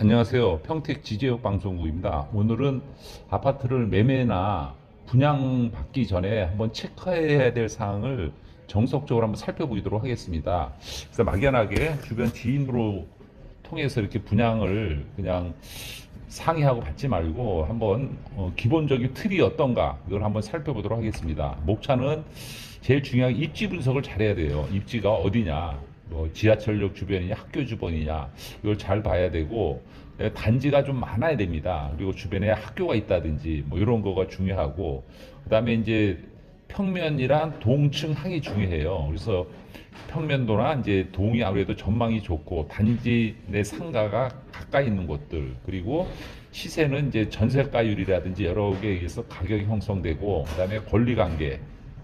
안녕하세요. 평택 지제역 방송국입니다. 오늘은 아파트를 매매나 분양받기 전에 한번 체크해야 될 사항을 정석적으로 한번 살펴보도록 하겠습니다. 그래서 막연하게 주변 지인으로 통해서 이렇게 분양을 그냥 상의하고 받지 말고 한번 기본적인 틀이 어떤가 이걸 한번 살펴보도록 하겠습니다. 목차는 제일 중요한 입지 분석을 잘해야 돼요. 입지가 어디냐, 뭐 지하철역 주변이냐, 학교 주변이냐 이걸 잘 봐야 되고 단지가 좀 많아야 됩니다. 그리고 주변에 학교가 있다든지 뭐 이런 거가 중요하고 그다음에 이제 평면이랑 동층 항이 중요해요. 그래서 평면도나 이제 동이 아무래도 전망이 좋고 단지 내 상가가 가까이 있는 곳들 그리고 시세는 이제 전세가율이라든지 여러 개에 의해서 가격이 형성되고 그다음에 권리관계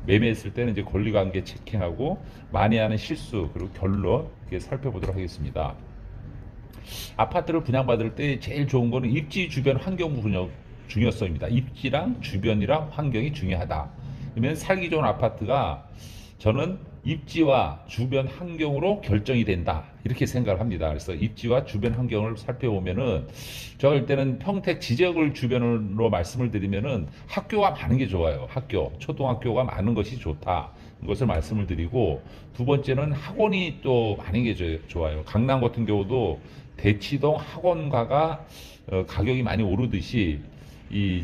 매매했을 때는 이제 권리관계 체킹하고 많이 하는 실수 그리고 결론 이렇게 살펴보도록 하겠습니다. 아파트를 분양받을 때 제일 좋은 거는 입지 주변 환경 분석 중요성입니다. 입지랑 주변이랑 환경이 중요하다. 그러면 살기 좋은 아파트가 저는 입지와 주변 환경으로 결정이 된다. 이렇게 생각을 합니다. 그래서 입지와 주변 환경을 살펴보면은 제가 볼 때는 평택 지역을 주변으로 말씀을 드리면은 학교가 많은 게 좋아요. 학교, 초등학교가 많은 것이 좋다. 이것을 말씀을 드리고 두 번째는 학원이 또 많은 게 좋아요. 강남 같은 경우도 대치동 학원가가 가격이 많이 오르듯이 이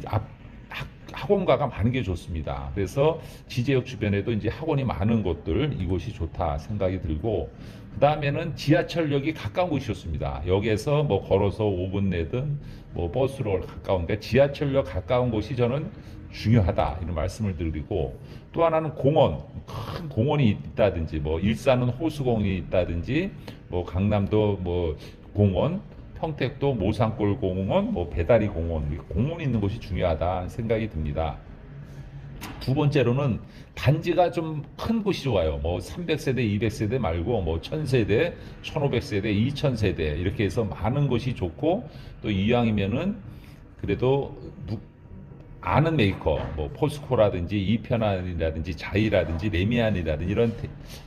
학원가가 많은 게 좋습니다. 그래서 지제역 주변에도 이제 학원이 많은 곳들 이곳이 좋다 생각이 들고 그 다음에는 지하철역이 가까운 곳이 좋습니다. 역에서 뭐 걸어서 5분 내든 뭐 버스로 가까운데 지하철역 가까운 곳이 저는 중요하다 이런 말씀을 드리고 또 하나는 공원 큰 공원이 있다든지 뭐 일산은 호수공원이 있다든지 뭐 강남도 뭐 공원 평택도 모산골 공원, 뭐 배다리 공원, 공원이 있는 곳이 중요하다 생각이 듭니다. 두 번째로는 단지가 좀 큰 곳이 좋아요. 뭐 300세대, 200세대 말고 뭐 1000세대, 1500세대, 2000세대 이렇게 해서 많은 곳이 좋고 또 이왕이면은 그래도 아는 메이커, 뭐 포스코라든지 이편안이라든지 자이라든지 레미안이라든지 이런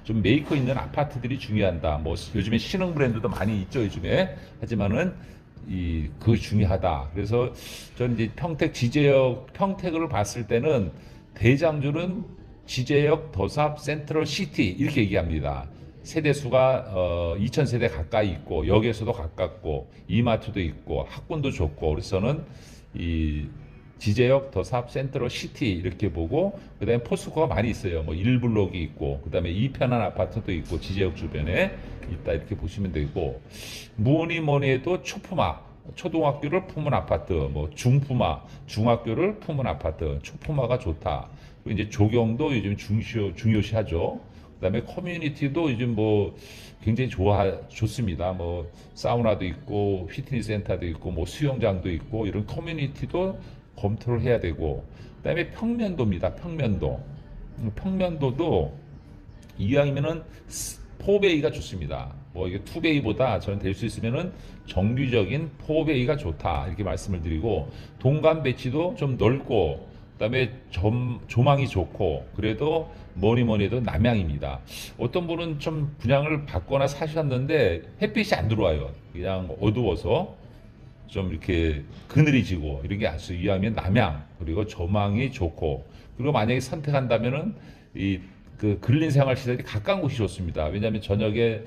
좀 메이커 있는 아파트들이 중요하다. 뭐 요즘에 신흥 브랜드도 많이 있죠 요즘에. 하지만은 그 중요하다. 그래서 저는 이제 평택 지제역 평택을 봤을 때는 대장주는 지제역, 더삽, 센트럴 시티 이렇게 얘기합니다. 세대수가 2000세대 가까이 있고 역에서도 가깝고 이마트도 있고 학군도 좋고 그래서 저는 이 지제역, 더삽, 센트럴 시티 이렇게 보고 그다음에 포스코가 많이 있어요. 뭐 1블록이 있고 그다음에 이편한 아파트도 있고 지제역 주변에 있다 이렇게 보시면 되고 뭐니 해도 초품화 초등학교를 품은 아파트, 뭐 중품화 중학교를 품은 아파트, 초품화가 좋다. 그리고 이제 조경도 요즘 중요시하죠. 그다음에 커뮤니티도 요즘 뭐 굉장히 좋습니다. 뭐 사우나도 있고 피트니스 센터도 있고 뭐 수영장도 있고 이런 커뮤니티도 검토를 해야 되고 그다음에 평면도입니다. 평면도도 이왕이면은 4베이가 좋습니다. 뭐 이게 2베이보다 저는 될 수 있으면은 정규적인 4베이가 좋다 이렇게 말씀을 드리고 동간 배치도 좀 넓고 그다음에 조망이 좋고 그래도 뭐니 해도 남향입니다. 어떤 분은 좀 분양을 받거나 사셨는데 햇빛이 안 들어와요. 그냥 어두워서 좀 이렇게 그늘이 지고 이런 게 아주 이왕이면 남향 그리고 조망이 좋고 그리고 만약에 선택한다면은 그 근린 생활 시설이 가까운 곳이 좋습니다. 왜냐하면 저녁에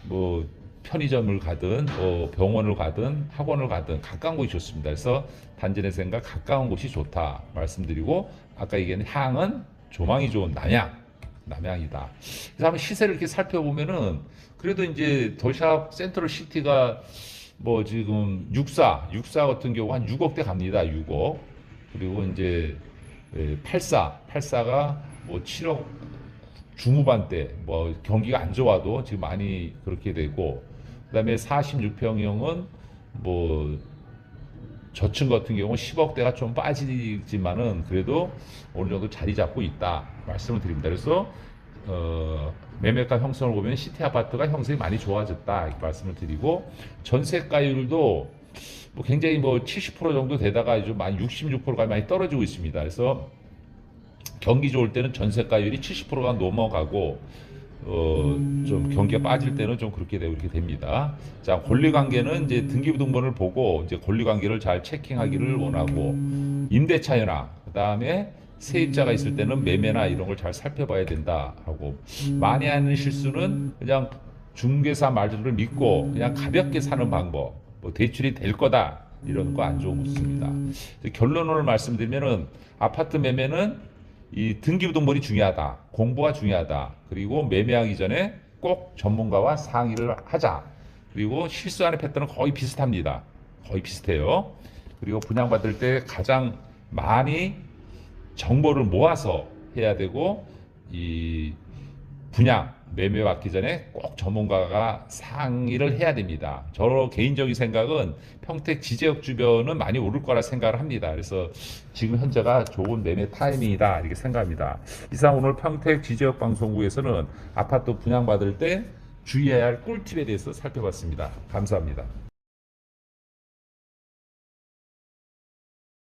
뭐 편의점을 가든 뭐 병원을 가든 학원을 가든 가까운 곳이 좋습니다. 그래서 단지 내 생각 가까운 곳이 좋다 말씀드리고 아까 얘기한 향은 조망이 좋은 남향이다. 그래서 한번 시세를 이렇게 살펴보면은 그래도 이제 더샵 센트럴 시티가 뭐 지금 64 같은 경우 한 6억대 갑니다. 6억. 그리고 이제 84가 뭐 7억 중후반대 뭐 경기가 안 좋아도 지금 많이 그렇게 되고 그다음에 46평형은 뭐 저층 같은 경우 10억대가 좀 빠지지만은 그래도 어느 정도 자리 잡고 있다 말씀을 드립니다. 그래서 매매가 형성을 보면 시티 아파트가 형성이 많이 좋아졌다 이렇게 말씀을 드리고 전세가율도 뭐 굉장히 뭐 70% 정도 되다가 좀 많이 66%가 많이 떨어지고 있습니다. 그래서 경기 좋을 때는 전세가율이 70%가 넘어가고 좀 경기가 빠질 때는 좀 그렇게 되고 이렇게 됩니다. 자, 권리관계는 이제 등기부등본을 보고 이제 권리관계를 잘 체킹하기를 원하고, 임대차 현황, 그다음에 세입자가 있을 때는 매매나 이런 걸 잘 살펴봐야 된다 하고, 많이 하는 실수는 그냥 중개사 말들을 믿고 그냥 가볍게 사는 방법, 뭐 대출이 될 거다 이런 거 안 좋습니다. 결론을 말씀드리면은 아파트 매매는 이 등기부등본이 중요하다, 공부가 중요하다, 그리고 매매하기 전에 꼭 전문가와 상의를 하자. 그리고 실수하는 패턴은 거의 비슷합니다. 거의 비슷해요. 그리고 분양받을 때 가장 많이 정보를 모아서 해야 되고, 이 분양 매매 받기 전에 꼭 전문가가 상의를 해야 됩니다. 저 개인적인 생각은 평택 지제역 주변은 많이 오를 거라 생각을 합니다. 그래서 지금 현재가 좋은 매매 타이밍이다 이렇게 생각합니다. 이상 오늘 평택 지제역 방송국에서는 아파트 분양 받을 때 주의해야 할 꿀팁에 대해서 살펴봤습니다. 감사합니다.